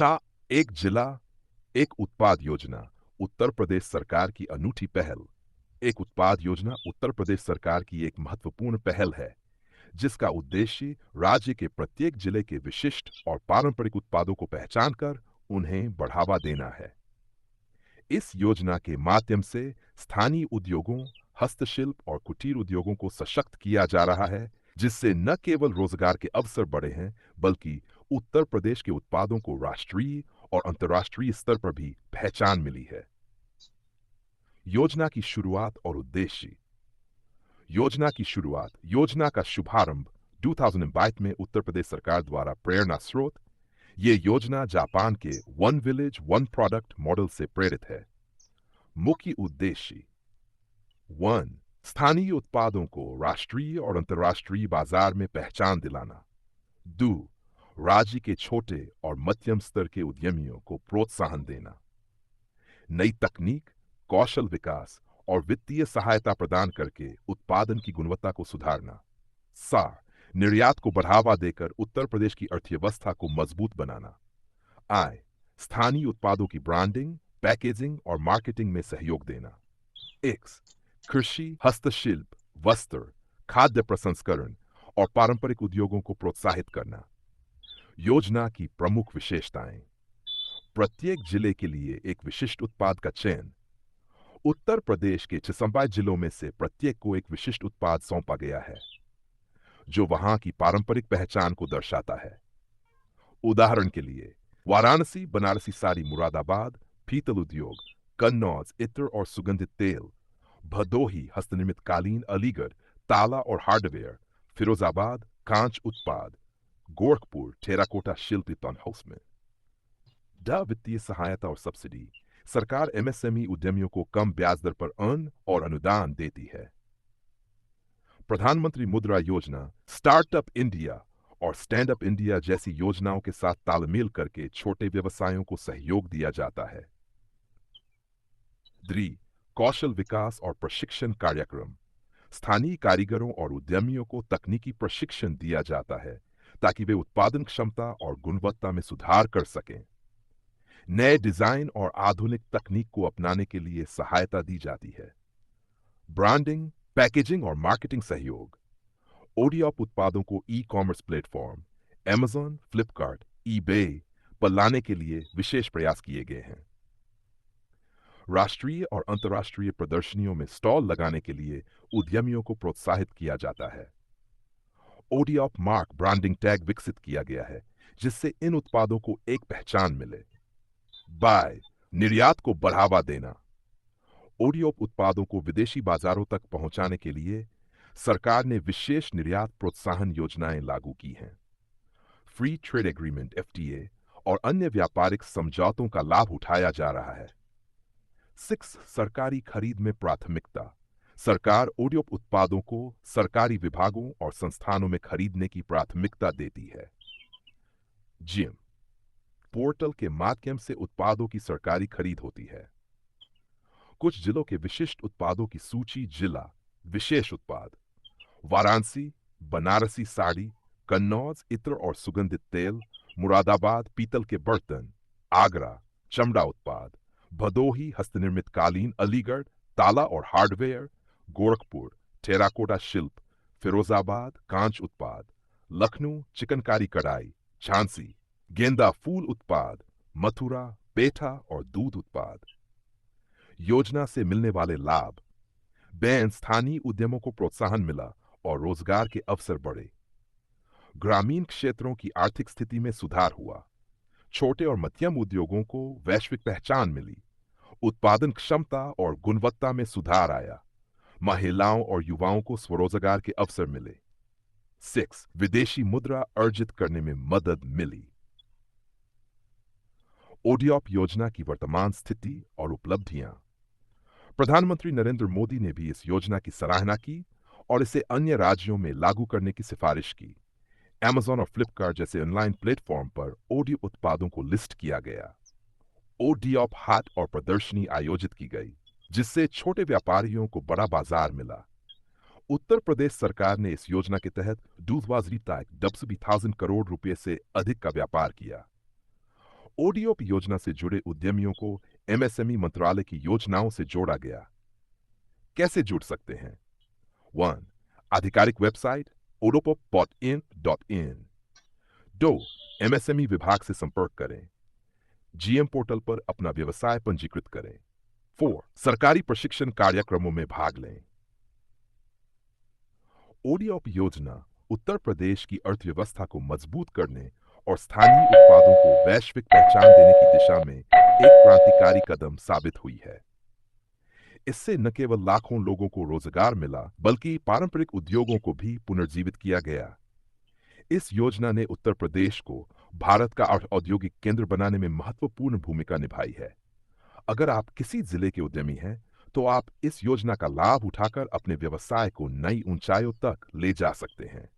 शा एक जिला एक उत्पाद योजना उत्तर प्रदेश सरकार की अनूठी पहल। एक उत्पाद योजना उत्तर प्रदेश सरकार की एक महत्वपूर्ण पहल है जिसका उद्देश्य राज्य के प्रत्येक जिले के विशिष्ट और पारंपरिक उत्पादों को पहचान कर उन्हें बढ़ावा देना है। इस योजना के माध्यम से स्थानीय उद्योगों, हस्तशिल्प और कुटीर उद्योगों को सशक्त किया जा रहा है, जिससे न केवल रोजगार के अवसर बढ़े हैं, बल्कि उत्तर प्रदेश के उत्पादों को राष्ट्रीय और अंतर्राष्ट्रीय स्तर पर भी पहचान मिली है। योजना की शुरुआत और उद्देश्य। योजना का शुभारंभ 2022 में उत्तर प्रदेश सरकार द्वारा प्रेरणा स्रोत। ये योजना जापान के one village one product model से प्रेरित है। मुख्य उद्देश्य: 1. स्थानीय उत्पादों को राष्ट्रीय और अंतर्राष्ट्रीय बाजार में पहचान दिलाना। 2. राज्य के छोटे और मध्यम स्तर के उद्यमियों को प्रोत्साहन देना। नई तकनीक, कौशल विकास और वित्तीय सहायता प्रदान करके उत्पादन की गुणवत्ता को सुधारना। 4. निर्यात को बढ़ावा देकर उत्तर प्रदेश की अर्थव्यवस्था को मजबूत बनाना। आय: स्थानीय उत्पादों की ब्रांडिंग, पैकेजिंग और मार्केटिंग में सहयोग देना। X. कृषि, हस्तशिल्प, वस्त्र, खाद्य प्रसंस्करण और पारंपरिक उद्योगों को प्रोत्साहित करना। योजना की प्रमुख विशेषताएं: प्रत्येक जिले के लिए एक विशिष्ट उत्पाद का चयन। उत्तर प्रदेश के 26 जिलों में से प्रत्येक को एक विशिष्ट उत्पाद सौंपा गया है जो वहां की पारंपरिक पहचान को दर्शाता है। उदाहरण के लिए, वाराणसी बनारसी साड़ी मुरादाबाद, पीतल उद्योग, कन्नौज इत्र और सुगंधित तेल, भदोही हस्तनिर्मित कालीन अलीगढ़, ताला और हार्डवेयर, फिरोजाबाद कांच उत्पाद, गोरखपुर टेराकोटा शिल्प हाउस में। वित्तीय सहायता और सब्सिडी। सरकार एमएसएमई उद्यमियों को कम ब्याज दर पर अन्न और अनुदान देती है। प्रधानमंत्री मुद्रा योजना, स्टार्टअप इंडिया और स्टैंड अप इंडिया जैसी योजनाओं के साथ तालमेल करके छोटे व्यवसायों को सहयोग दिया जाता है। 3. कौशल विकास और प्रशिक्षण कार्यक्रम। स्थानीय कारीगरों और उद्यमियों को तकनीकी प्रशिक्षण दिया जाता है ताकि वे उत्पादन क्षमता और गुणवत्ता में सुधार कर सकें। नए डिजाइन और आधुनिक तकनीक को अपनाने के लिए सहायता दी जाती है। ब्रांडिंग, पैकेजिंग और मार्केटिंग सहयोग। ओडिऑप उत्पादों को e commerce platform Amazon, Flipkart, eBay पर लाने के लिए विशेष प्रयास किए गए हैं। राष्ट्रीय और अंतर्राष्ट्रीय प्रदर्शनियों में स्टॉल लगाने के लिए उद्यमियों को प्रोत्साहित किया जाता है। ओडिऑप मार्क ब्रांडिंग टैग विकसित किया गया है जिससे इन उत्पादों को एक पहचान मिले। बाय निर्यात को बढ़ावा देना। ओडिऑप उत्पादों को विदेशी बाजारों तक पहुंचाने के लिए सरकार ने विशेष निर्यात प्रोत्साहन योजनाएं लागू की हैं। फ्री ट्रेड एग्रीमेंट FTA और अन्य व्यापारिक समझौतों का लाभ उठाया जा रहा है। 6. सरकारी खरीद में प्राथमिकता। सरकार ओडिऑप उत्पादों को सरकारी विभागों और संस्थानों में खरीदने की प्राथमिकता देती है। जिम पोर्टल के माध्यम से उत्पादों की सरकारी खरीद होती है। कुछ जिलों के विशिष्ट उत्पादों की सूची। जिला विशेष उत्पाद: वाराणसी बनारसी साड़ी, कन्नौज इत्र और सुगंधित तेल, मुरादाबाद पीतल के बर्तन, आगरा चमड़ा उत्पाद, भदोही हस्तनिर्मित कालीन अलीगढ़, ताला और हार्डवेयर, गोरखपुर टेराकोटा शिल्प, फिरोजाबाद कांच उत्पाद, लखनऊ चिकनकारी कढ़ाई, झांसी गेंदा फूल उत्पाद, मथुरा पेठा और दूध उत्पाद। योजना से मिलने वाले लाभ: स्थानीय उद्यमों को प्रोत्साहन मिला और रोजगार के अवसर बढ़े। ग्रामीण क्षेत्रों की आर्थिक स्थिति में सुधार हुआ। छोटे और मध्यम उद्योगों को वैश्विक पहचान मिली। उत्पादन क्षमता और गुणवत्ता में सुधार आया। महिलाओं और युवाओं को स्वरोजगार के अवसर मिले। 6. विदेशी मुद्रा अर्जित करने में मदद मिली। ओडिऑप योजना की वर्तमान स्थिति और उपलब्धियां। प्रधानमंत्री नरेंद्र मोदी ने भी इस योजना की सराहना की और इसे अन्य राज्यों में लागू करने की सिफारिश की। Amazon और फ्लिपकार्ट जैसे ऑनलाइन प्लेटफॉर्म पर ओडिऑप उत्पादों को लिस्ट किया गया। ओडिऑप हाट और प्रदर्शनी आयोजित की गई जिससे छोटे व्यापारियों को बड़ा बाजार मिला। उत्तर प्रदेश सरकार ने इस योजना के तहत 2010 करोड़ रुपए से अधिक का व्यापार किया। ओडीओप योजना से जुड़े उद्यमियों को एमएसएमई मंत्रालय की योजनाओं से जोड़ा गया। कैसे जुड़ सकते हैं? 1. आधिकारिक वेबसाइट odopop.in.in। 2. एमएसएमई विभाग से संपर्क करें। जीएम पोर्टल पर अपना व्यवसाय पंजीकृत करें। 4. सरकारी प्रशिक्षण कार्यक्रमों में भाग लें। ओडीओप योजना उत्तर प्रदेश की अर्थव्यवस्था को मजबूत करने और स्थानीय उत्पादों को वैश्विक पहचान देने की दिशा में एक क्रांतिकारी कदम साबित हुई है। इससे न केवल लाखों लोगों को रोजगार मिला, बल्कि पारंपरिक उद्योगों को भी पुनर्जीवित किया गया। इस योजना ने उत्तर प्रदेश को भारत का औद्योगिक केंद्र बनाने में महत्वपूर्ण भूमिका निभाई है। अगर आप किसी जिले के उद्यमी हैं, तो आप इस योजना का लाभ उठाकर अपने व्यवसाय को नई ऊंचाइयों तक ले जा सकते हैं।